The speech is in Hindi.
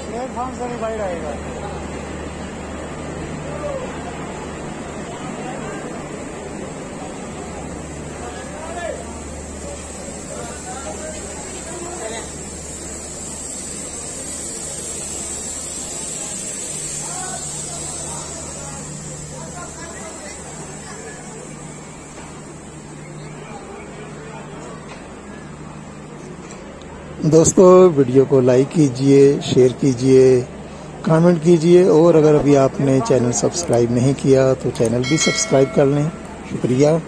प्लेटफॉर्म से भी बाहर आएगा। दोस्तों वीडियो को लाइक कीजिए, शेयर कीजिए, कमेंट कीजिए और अगर अभी आपने चैनल सब्सक्राइब नहीं किया तो चैनल भी सब्सक्राइब कर लें। शुक्रिया।